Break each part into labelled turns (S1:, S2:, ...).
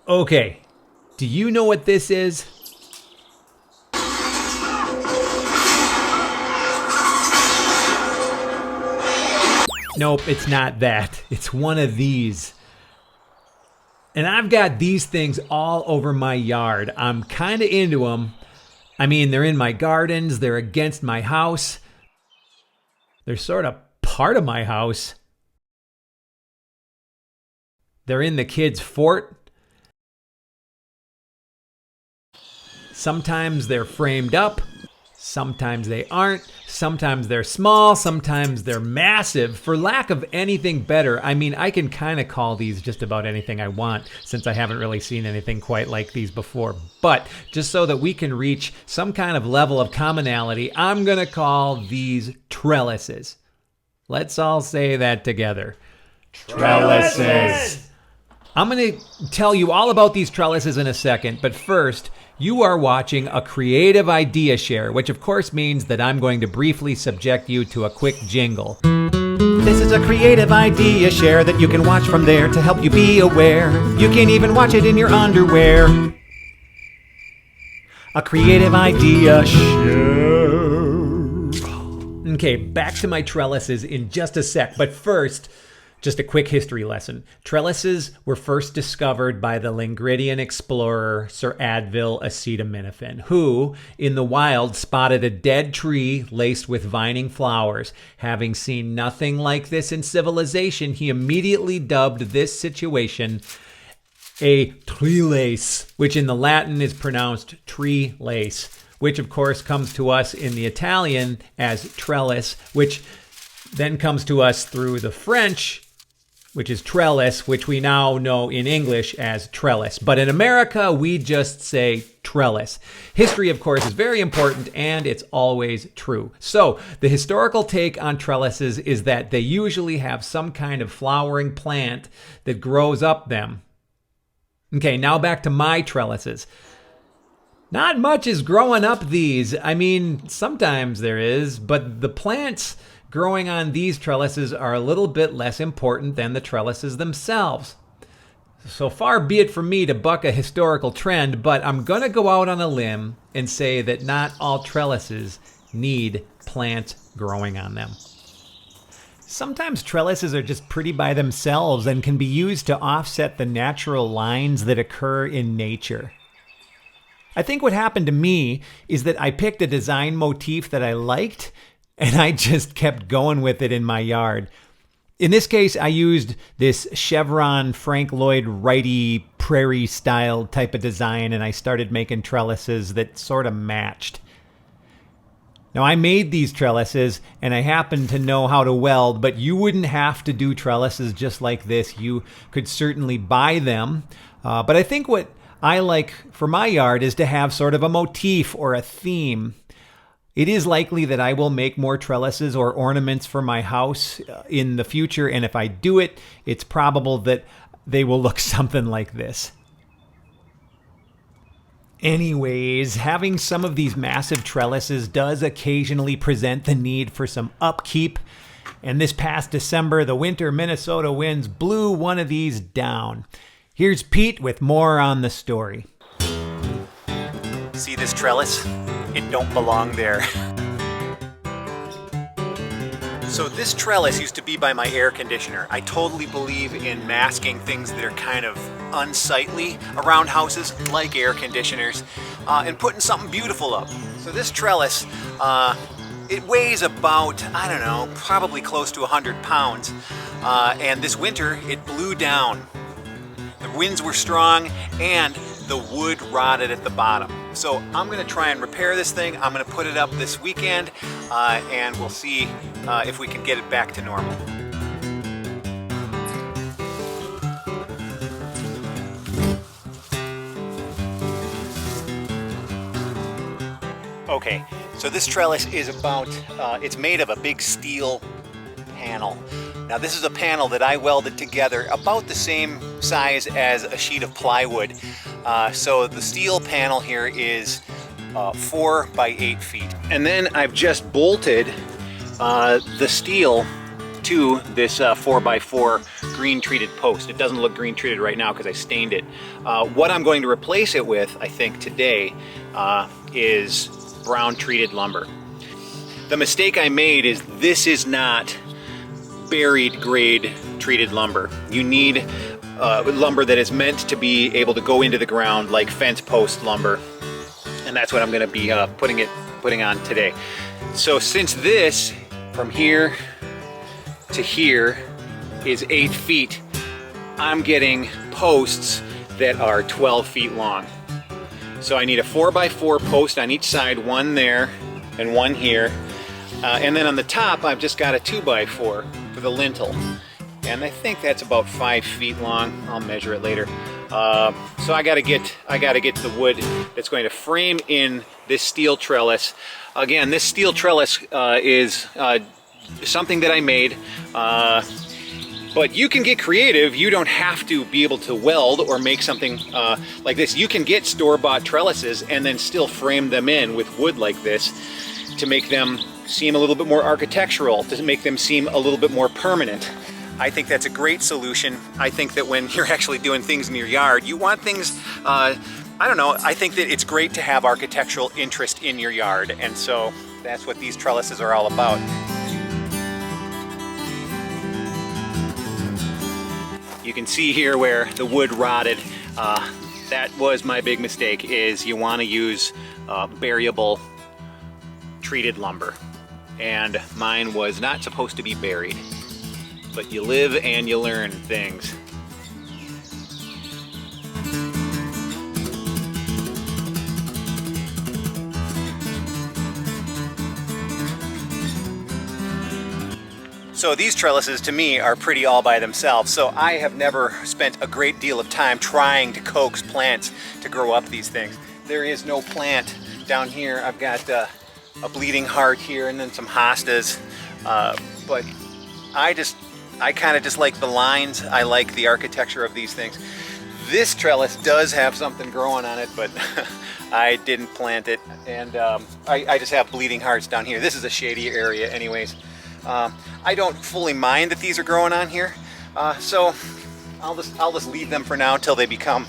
S1: Okay, do you know what this is? Nope, it's not that. It's one of these. And I've got these things all over my yard. I'm kind of into them. I mean, they're in my gardens. They're against my house. They're sort of part of my house. They're in the kids' fort. Sometimes they're framed up. Sometimes they aren't. Sometimes they're small. Sometimes they're massive. For lack of anything better, I mean, I can kind of call these just about anything I want since I haven't really seen anything quite like these before. But just so that we can reach some kind of level of commonality, I'm going to call these trellises. Let's all say that together.
S2: Trellises.
S1: I'm going to tell you all about these trellises in a second, but first, you are watching a creative idea share, which of course means that I'm going to briefly subject you to a quick jingle.
S3: This is a creative idea share that you can watch from there to help you be aware. You can even watch it in your underwear. A creative idea share.
S1: Okay, back to my trellises in just a sec, but first, just a quick history lesson. Trellises were first discovered by the Llangridian explorer Sir Advil Acetaminophen, who, in the wild, spotted a dead tree laced with vining flowers. Having seen nothing like this in civilization, he immediately dubbed this situation a trellis, which in the Latin is pronounced tree lace, which of course comes to us in the Italian as trellis, which then comes to us through the French, which is trellis, which we now know in English as trellis. But in America, we just say trellis. History, of course, is very important, and it's always true. So the historical take on trellises is that they usually have some kind of flowering plant that grows up them. Okay, now back to my trellises. Not much is growing up these. I mean, sometimes there is, but the plants growing on these trellises are a little bit less important than the trellises themselves. So far be it from me to buck a historical trend, but I'm going to go out on a limb and say that not all trellises need plants growing on them. Sometimes trellises are just pretty by themselves and can be used to offset the natural lines that occur in nature. I think what happened to me is that I picked a design motif that I liked, and I just kept going with it in my yard. In this case, I used this chevron Frank Lloyd Wrighty prairie style type of design, and I started making trellises that sort of matched. Now, I made these trellises, and I happen to know how to weld, but you wouldn't have to do trellises just like this. You could certainly buy them, but I think what I like for my yard is to have sort of a motif or a theme. It is likely that I will make more trellises or ornaments for my house in the future, and if I do it, it's probable that they will look something like this. Anyways, having some of these massive trellises does occasionally present the need for some upkeep, and this past December, the winter Minnesota winds blew one of these down. Here's Pete with more on the story.
S3: See this trellis? It don't belong there. So this trellis used to be by my air conditioner. I totally believe in masking things that are kind of unsightly around houses, like air conditioners, and putting something beautiful up. So this trellis, it weighs about, I don't know, probably close to 100 pounds. And this winter, it blew down. The winds were strong, and the wood rotted at the bottom. So I'm going to try and repair this thing. I'm going to put it up this weekend, and we'll see if we can get it back to normal. Okay, so this trellis is about, it's made of a big steel panel. Now this is a panel that I welded together about the same size as a sheet of plywood. So the steel panel here is 4 by 8 feet. And then I've just bolted the steel to this 4x4 green treated post. It doesn't look green treated right now because I stained it. What I'm going to replace it with, I think today, is brown treated lumber. The mistake I made is this is not buried grade treated lumber. You need lumber that is meant to be able to go into the ground, like fence post lumber, and that's what I'm going to be putting on today. So since this from here to here is 8 feet, I'm getting posts that are 12 feet long. So I need a 4x4 post on each side, one there and one here. And then on the top, I've just got a 2x4 for the lintel. And I think that's about 5 feet long. I'll measure it later. So I gotta get the wood that's going to frame in this steel trellis. Again, this steel trellis is something that I made. But you can get creative. You don't have to be able to weld or make something like this. You can get store-bought trellises and then still frame them in with wood like this to make them seem a little bit more architectural, to make them seem a little bit more permanent. I think that's a great solution. I think that when you're actually doing things in your yard, you want things, I don't know, I think that it's great to have architectural interest in your yard, and so that's what these trellises are all about. You can see here where the wood rotted. That was my big mistake, is you want to use buriable treated lumber. And mine was not supposed to be buried. But you live and you learn things. So these trellises to me are pretty all by themselves, so I have never spent a great deal of time trying to coax plants to grow up these things. There is no plant down here. I've got a bleeding heart here and then some hostas, but I kind of just like the lines. I like the architecture of these things. This trellis does have something growing on it, but I didn't plant it, and I just have bleeding hearts down here. This is a shady area anyways. I don't fully mind that these are growing on here, so I'll just leave them for now until they become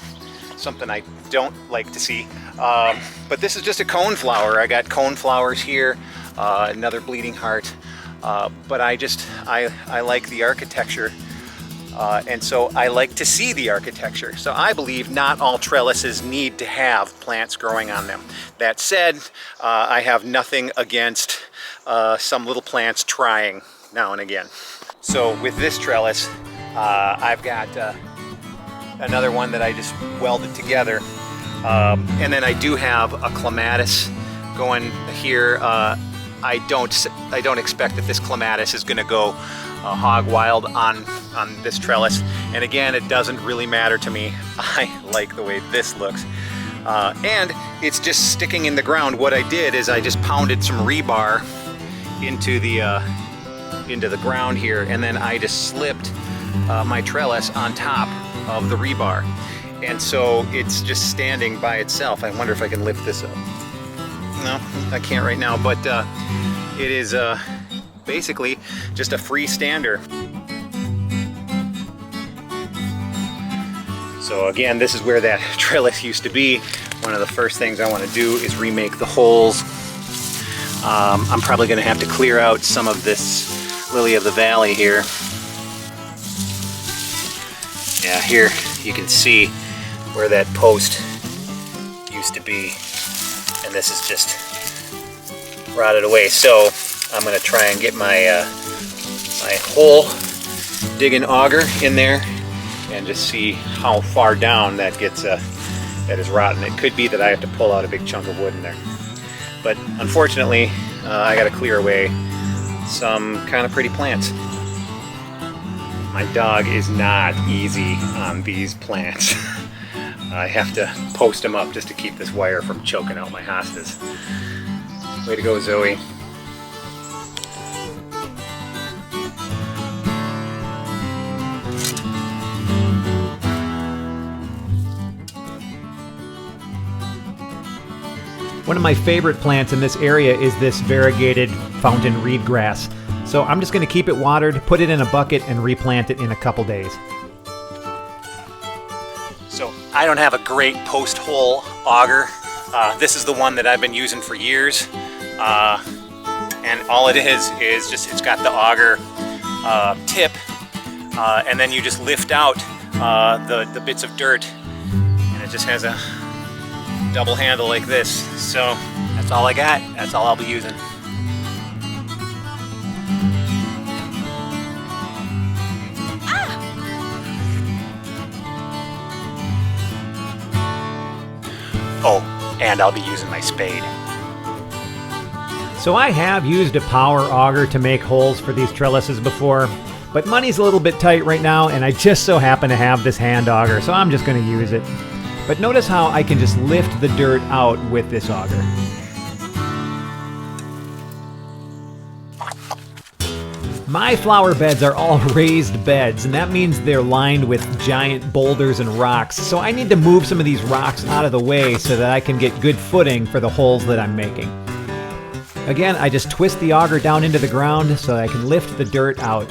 S3: something I don't like to see. But this is just a cone flower. I got cone flowers here, another bleeding heart, but I like the architecture, and so I like to see the architecture. So I believe not all trellises need to have plants growing on them. That said, I have nothing against some little plants trying now and again. So with this trellis, I've got another one that I just welded together, and then I do have a clematis going here. I don't expect that this clematis is going to go hog wild on this trellis, and again, it doesn't really matter to me. I like the way this looks. And it's just sticking in the ground. What I did is I just pounded some rebar into the ground here, and then I just slipped my trellis on top of the rebar, and so it's just standing by itself. I wonder if I can lift this up. No, I can't right now, but it is basically just a freestander. So again, this is where that trellis used to be. One of the first things I want to do is remake the holes. I'm probably going to have to clear out some of this lily of the valley here. Yeah, here you can see where that post used to be, and this is just rotted away. So I'm going to try and get my my hole digging auger in there and just see how far down that gets that is rotten. It could be that I have to pull out a big chunk of wood in there, but unfortunately I got to clear away some kind of pretty plants. My dog is not easy on these plants. I have to post them up just to keep this wire from choking out my hostas. Way to go, Zoe.
S1: One of my favorite plants in this area is this variegated fountain reed grass. So I'm just going to keep it watered, put it in a bucket, and replant it in a couple days.
S3: So I don't have a great post-hole auger. This is the one that I've been using for years. And all it is just, it's got the auger tip, and then you just lift out the bits of dirt, and it just has a double handle like this. So that's all I got. That's all I'll be using. Oh, and I'll be using my spade.
S1: So I have used a power auger to make holes for these trellises before, but money's a little bit tight right now, and I just so happen to have this hand auger, so I'm just going to use it. But notice how I can just lift the dirt out with this auger. My flower beds are all raised beds, and that means they're lined with giant boulders and rocks, so I need to move some of these rocks out of the way so that I can get good footing for the holes that I'm making. Again, I just twist the auger down into the ground so I can lift the dirt out.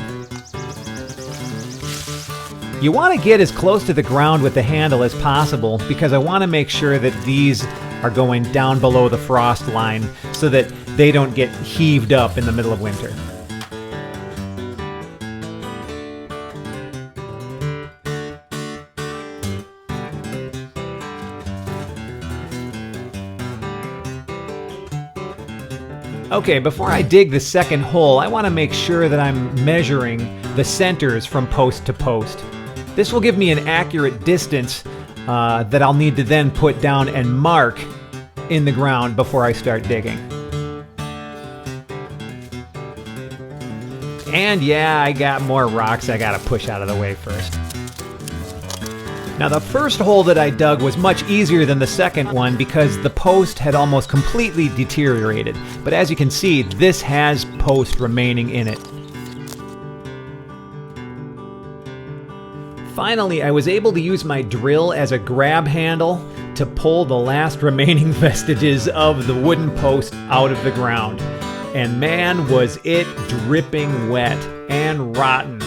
S1: You want to get as close to the ground with the handle as possible because I want to make sure that these are going down below the frost line so that they don't get heaved up in the middle of winter. Okay, before I dig the second hole, I want to make sure that I'm measuring the centers from post to post. This will give me an accurate distance that I'll need to then put down and mark in the ground before I start digging. And yeah, I got more rocks I gotta push out of the way first. Now the first hole that I dug was much easier than the second one because the post had almost completely deteriorated. But as you can see, this has post remaining in it. Finally, I was able to use my drill as a grab handle to pull the last remaining vestiges of the wooden post out of the ground. And man, was it dripping wet and rotten.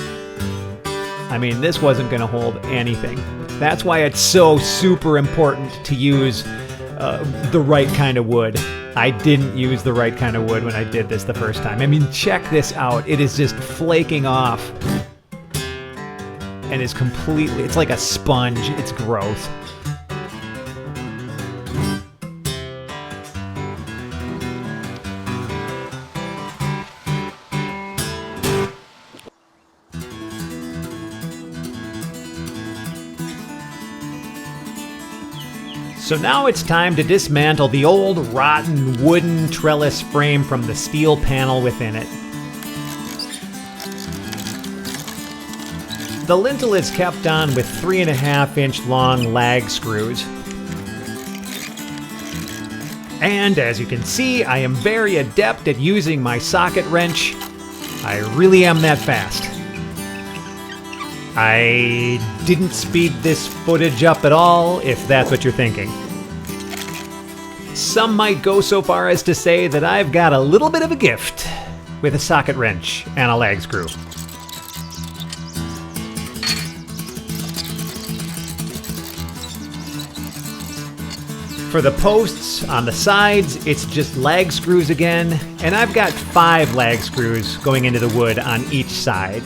S1: I mean, this wasn't going to hold anything. That's why it's so super important to use the right kind of wood. I didn't use the right kind of wood when I did this the first time. I mean, check this out. It is just flaking off and is completely, it's like a sponge. It's gross. So now it's time to dismantle the old rotten wooden trellis frame from the steel panel within it. The lintel is kept on with 3.5-inch long lag screws. And as you can see, I am very adept at using my socket wrench. I really am that fast. I didn't speed this footage up at all, if that's what you're thinking. Some might go so far as to say that I've got a little bit of a gift with a socket wrench and a lag screw. For the posts on the sides, it's just lag screws again, and I've got 5 lag screws going into the wood on each side.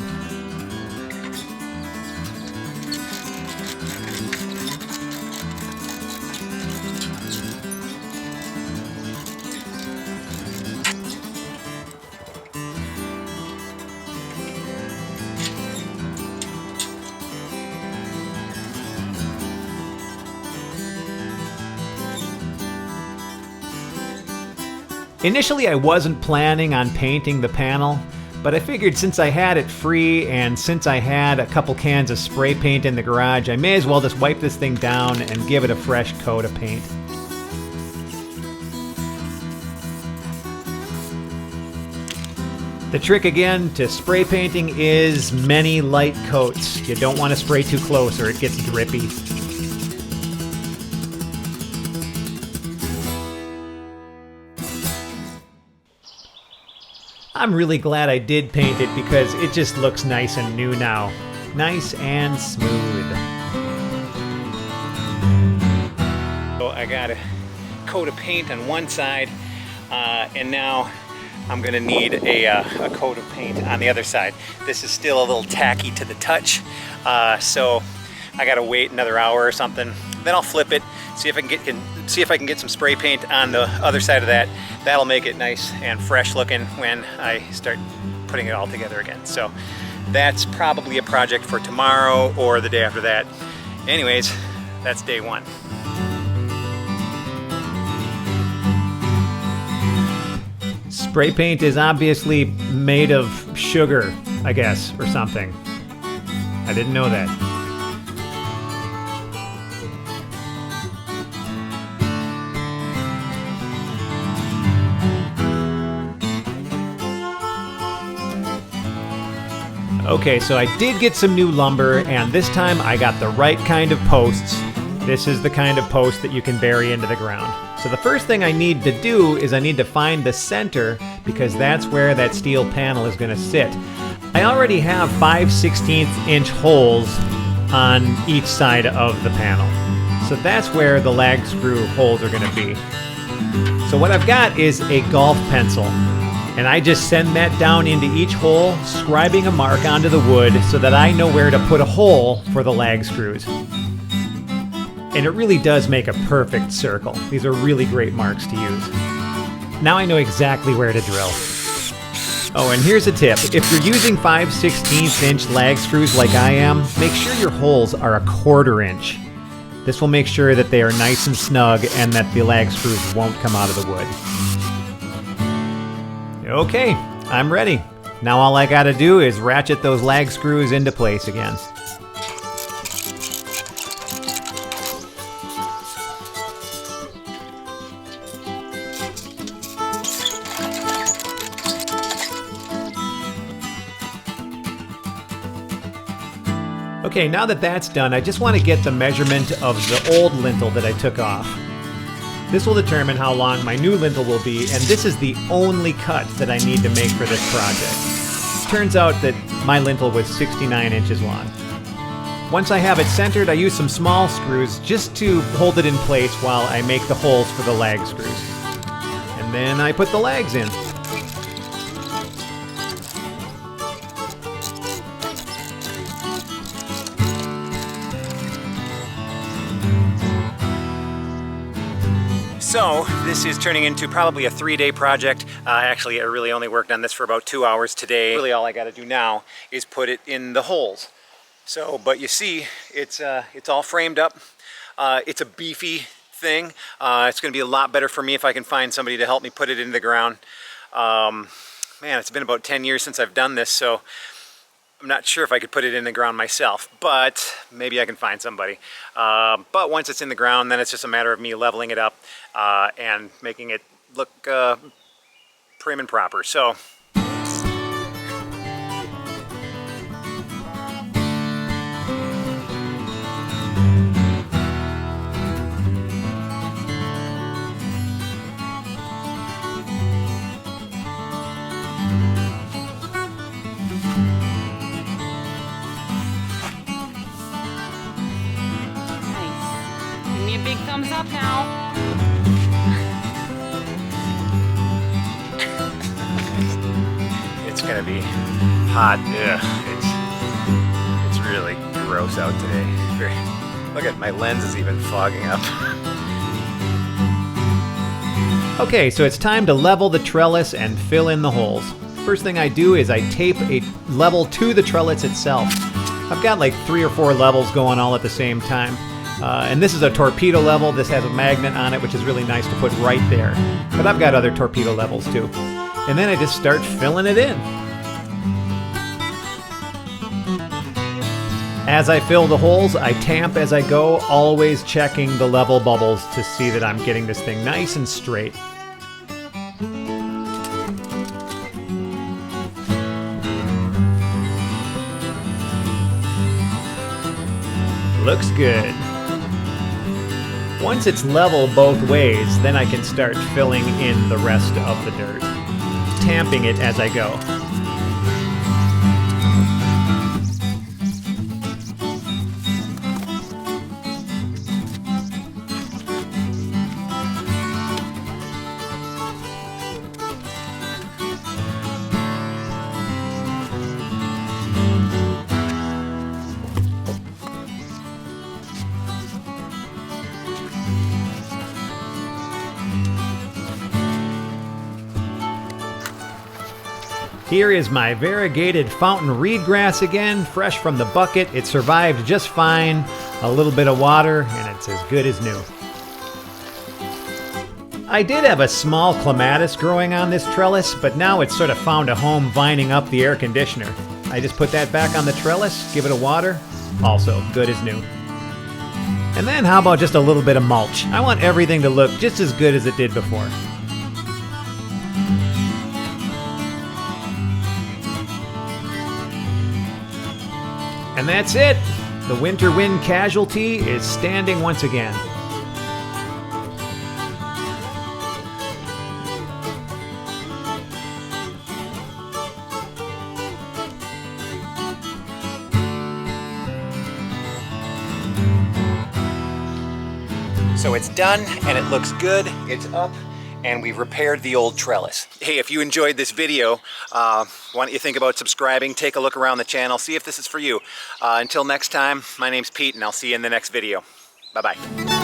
S1: Initially, I wasn't planning on painting the panel, but I figured since I had it free and since I had a couple cans of spray paint in the garage, I may as well just wipe this thing down and give it a fresh coat of paint. The trick again to spray painting is many light coats. You don't want to spray too close or it gets drippy. I'm really glad I did paint it because it just looks nice and new now. Nice and smooth. So I got a coat of paint on one side, and now I'm gonna need a coat of paint on the other side. This is still a little tacky to the touch, so I gotta wait another hour or something. Then I'll flip it, see if I can get some spray paint on the other side of that. That'll make it nice and fresh looking when I start putting it all together again. So that's probably a project for tomorrow or the day after that. Anyways, that's day one. Spray paint is obviously made of sugar, I guess, or something. I didn't know that. Okay, so I did get some new lumber, and this time I got the right kind of posts. This is the kind of post that you can bury into the ground. So the first thing I need to do is I need to find the center, because that's where that steel panel is going to sit. I already have 5/16 inch holes on each side of the panel. So that's where the lag screw holes are going to be. So what I've got is a golf pencil. And I just send that down into each hole, scribing a mark onto the wood so that I know where to put a hole for the lag screws. And it really does make a perfect circle. These are really great marks to use. Now I know exactly where to drill. Oh, and here's a tip. If you're using 5/16 inch lag screws like I am, make sure your holes are 1/4 inch. This will make sure that they are nice and snug and that the lag screws won't come out of the wood. Okay, I'm ready. Now all I gotta do is ratchet those lag screws into place again. Okay, now that that's done, I just want to get the measurement of the old lintel that I took off. This will determine how long my new lintel will be, and this is the only cut that I need to make for this project. Turns out that my lintel was 69 inches long. Once I have it centered, I use some small screws just to hold it in place while I make the holes for the lag screws. And then I put the lags in. So this is turning into probably a 3-day project. Actually, I really only worked on this for about 2 hours today. Really all I gotta do now is put it in the holes. So, but you see, it's all framed up. It's a beefy thing. It's gonna be a lot better for me if I can find somebody to help me put it into the ground. Man, it's been about 10 years since I've done this, so I'm not sure if I could put it in the ground myself, but maybe I can find somebody. But once it's in the ground, then it's just a matter of me leveling it up and making it look prim and proper. So.
S2: Big thumbs up now.
S3: It's gonna be hot. Ugh, it's really gross out today. Look at my lens is even fogging up.
S1: Okay, so it's time to level the trellis and fill in the holes. First thing I do is I tape a level to the trellis itself. I've got like 3 or 4 levels going all at the same time. And this is a torpedo level. This has a magnet on it, which is really nice to put right there. But I've got other torpedo levels too. And then I just start filling it in. As I fill the holes, I tamp as I go, always checking the level bubbles to see that I'm getting this thing nice and straight. Looks good. Once it's level both ways, then I can start filling in the rest of the dirt. tamping it as I go. Here is my variegated fountain reed grass again, fresh from the bucket. It survived just fine. A little bit of water, and it's as good as new. I did have a small clematis growing on this trellis, but now it's sort of found a home vining up the air conditioner. I just put that back on the trellis, give it a water, also good as new. And then how about just a little bit of mulch? I want everything to look just as good as it did before. And that's it. The winter wind casualty is standing once again.
S3: So it's done and it looks good. It's up and we've repaired the old trellis. Hey, if you enjoyed this video, why don't you think about subscribing, take a look around the channel, see if this is for you. Until next time, my name's Pete and I'll see you in the next video. Bye-bye.